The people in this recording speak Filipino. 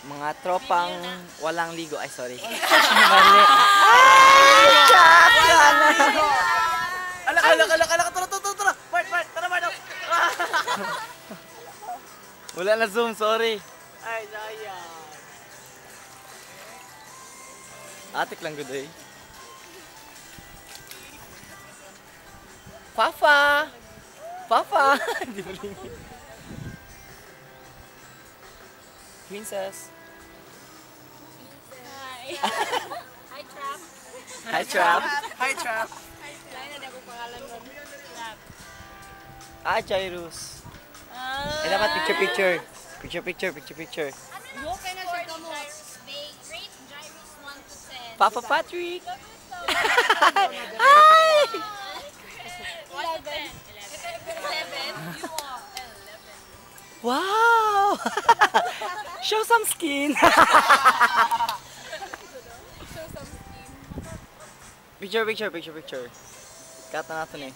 Mga tropang walang ligo. Ay, sorry. Mali. Ay, chap! Alak, tara, Bart, tara, Bart. Wala na zoom, sorry. Ay, sayang. Atik lang good eh. Papa! Papa! Di ba lingit? Princess. Hi. Hi, Trap. Hi, Trap. Hi, Trap. Lain na ako pangalan mo. Trap. Ah, Jairus. Ah. Eh, dapat picture. Picture. Yo, kaya na siya mo. They rate Jairus 1 to 10. Papa Patrick. Hi! 1 to 10. 11. You are 11. Wow! Show some skin. Show some skin. Picture. Cut na natin eh.